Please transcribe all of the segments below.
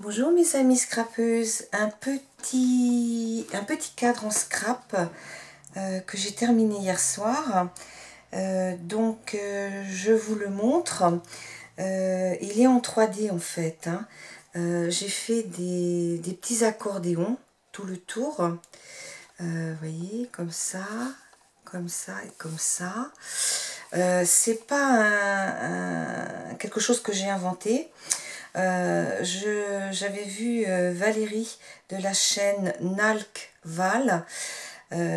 Bonjour mes amis scrapeuses, un petit cadre en scrap que j'ai terminé hier soir. Je vous le montre. Il est en 3D en fait. J'ai fait des petits accordéons tout le tour. Vous voyez, comme ça et comme ça. C'est pas quelque chose que j'ai inventé. J'avais vu Valérie de la chaîne Nalk Val,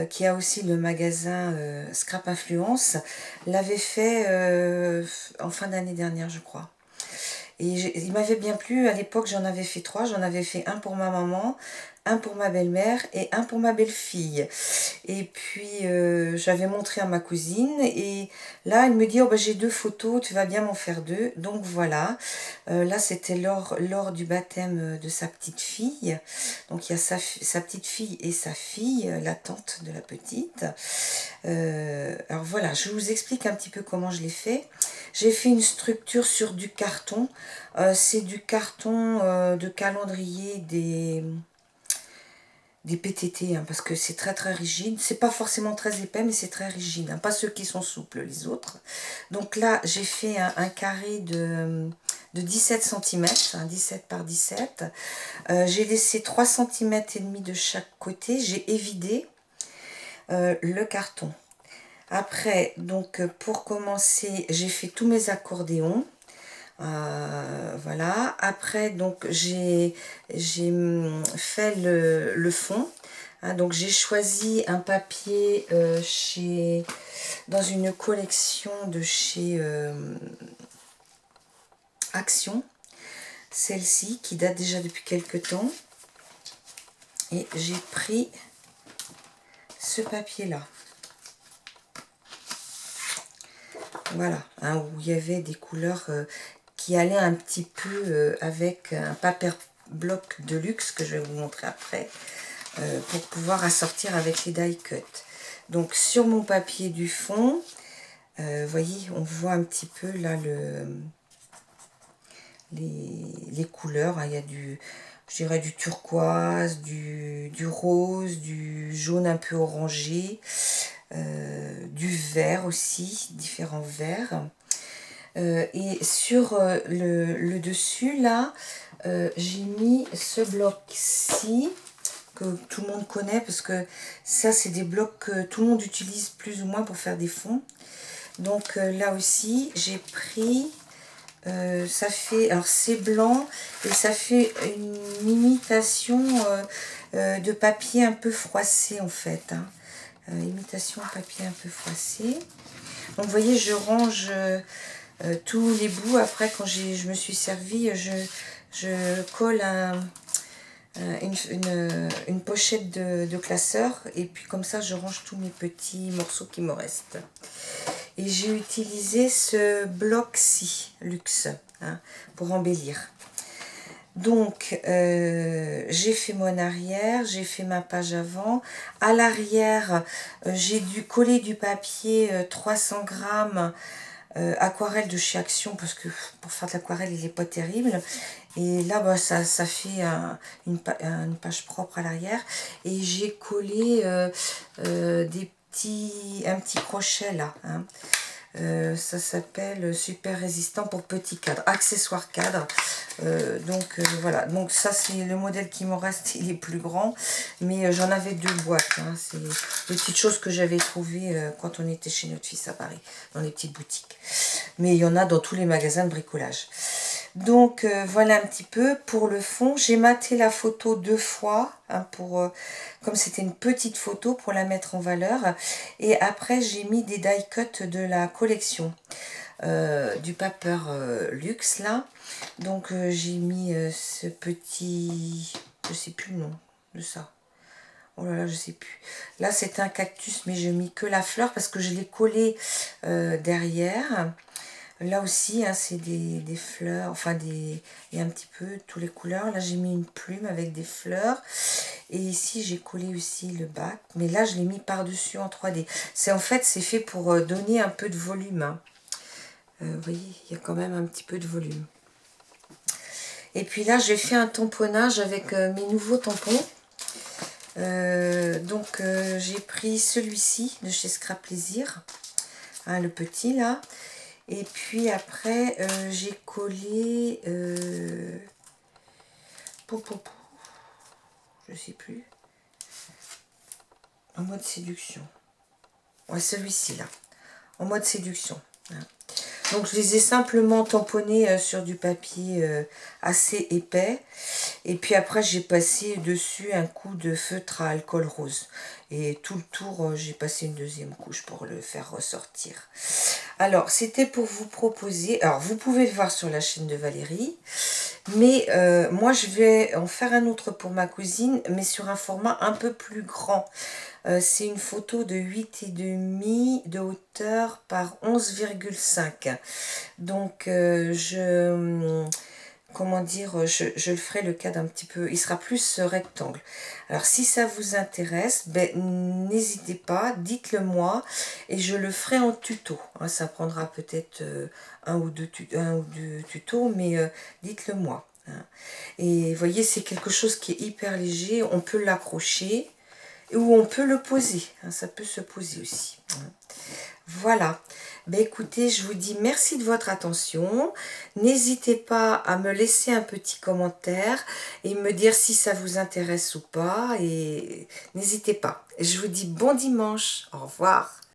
qui a aussi le magasin Scrap Influence, l'avait fait en fin d'année dernière, je crois. Et il m'avait bien plu. À l'époque, j'en avais fait 3. J'en avais fait un pour ma maman, un pour ma belle-mère et un pour ma belle-fille. Et puis, j'avais montré à ma cousine. Et là, elle me dit, oh, bah, j'ai 2 photos, tu vas bien m'en faire 2. Donc voilà. Là, c'était lors du baptême de sa petite fille. Donc, il y a sa petite fille et sa fille, la tante de la petite. Alors voilà, je vous explique un petit peu comment je l'ai fait. J'ai fait une structure sur du carton. C'est du carton de calendrier des PTT, parce que c'est très très rigide. C'est pas forcément très épais, mais c'est très rigide. Pas ceux qui sont souples, les autres. Donc là, j'ai fait un carré de 17 cm, 17 par 17. J'ai laissé 3 cm et demi de chaque côté. J'ai évidé le carton. Après, donc pour commencer, j'ai fait tous mes accordéons. Voilà. Après, donc j'ai fait le fond. Donc j'ai choisi un papier dans une collection de chez Action. Celle-ci qui date déjà depuis quelques temps. Et j'ai pris ce papier-là. Voilà, où il y avait des couleurs qui allaient un petit peu avec un papier bloc de luxe que je vais vous montrer après, pour pouvoir assortir avec les die cut. Donc sur mon papier du fond, vous voyez, on voit un petit peu là les couleurs. Il y a je dirais du turquoise, du rose, du jaune un peu orangé, du vert aussi, différents verts. Et sur le dessus, là, j'ai mis ce bloc-ci, que tout le monde connaît, parce que ça, c'est des blocs que tout le monde utilise plus ou moins pour faire des fonds. Donc là aussi, j'ai pris, ça fait, alors c'est blanc, et ça fait une imitation de papier un peu froissé, en fait. Imitation papier un peu froissé. Donc vous voyez, je range tous les bouts. Après, quand je me suis servi, je colle une pochette de classeur, et puis comme ça je range tous mes petits morceaux qui me restent. Et j'ai utilisé ce bloc-ci luxe pour embellir. Donc j'ai fait mon arrière, j'ai fait ma page avant. À l'arrière, j'ai dû coller du papier 300 grammes aquarelle de chez Action, parce que pour faire de l'aquarelle il n'est pas terrible. Et là ça fait une page propre à l'arrière. Et j'ai collé un petit crochet là. Ça s'appelle super résistant pour petit cadre, accessoire cadre. Voilà, donc ça c'est le modèle qui me reste, il est plus grand, mais j'en avais 2 boîtes. C'est des petites choses que j'avais trouvées quand on était chez notre fils à Paris, dans les petites boutiques. Mais il y en a dans tous les magasins de bricolage. Donc voilà un petit peu pour le fond. J'ai maté la photo 2 fois, comme c'était une petite photo, pour la mettre en valeur. Et après j'ai mis des die cut de la collection du paper luxe là. Donc j'ai mis ce petit, je sais plus le nom de ça. Oh là là, je sais plus. Là c'est un cactus, mais je mis que la fleur parce que je l'ai collé derrière. Là aussi, c'est des fleurs, enfin il y a un petit peu toutes les couleurs. Là, j'ai mis une plume avec des fleurs. Et ici, j'ai collé aussi le bac. Mais là, je l'ai mis par-dessus en 3D. En fait, c'est fait pour donner un peu de volume. Vous voyez, il y a quand même un petit peu de volume. Et puis là, j'ai fait un tamponnage avec mes nouveaux tampons. J'ai pris celui-ci de chez Scrap Plaisir, hein, le petit là. Et puis après, j'ai collé... je sais plus. En mode séduction. Ouais, celui-ci là. En mode séduction. Hein. Donc je les ai simplement tamponnés sur du papier assez épais. Et puis après j'ai passé dessus un coup de feutre à alcool rose. Et tout le tour j'ai passé une deuxième couche pour le faire ressortir. Alors c'était pour vous proposer, alors vous pouvez le voir sur la chaîne de Valérie. Mais moi je vais en faire un autre pour ma cousine, mais sur un format un peu plus grand. C'est une photo de 8,5 de hauteur par 11,5. Donc comment dire, je le ferai le cadre un petit peu, il sera plus rectangle. Alors si ça vous intéresse, ben, n'hésitez pas, dites-le moi et je le ferai en tuto. Hein, ça prendra peut-être un ou deux tutos, mais dites-le moi. Hein. Et vous voyez, c'est quelque chose qui est hyper léger, on peut l'accrocher ou on peut le poser, hein, ça peut se poser aussi. Hein. Voilà, ben écoutez, je vous dis merci de votre attention. N'hésitez pas à me laisser un petit commentaire et me dire si ça vous intéresse ou pas. Et n'hésitez pas. Je vous dis bon dimanche. Au revoir.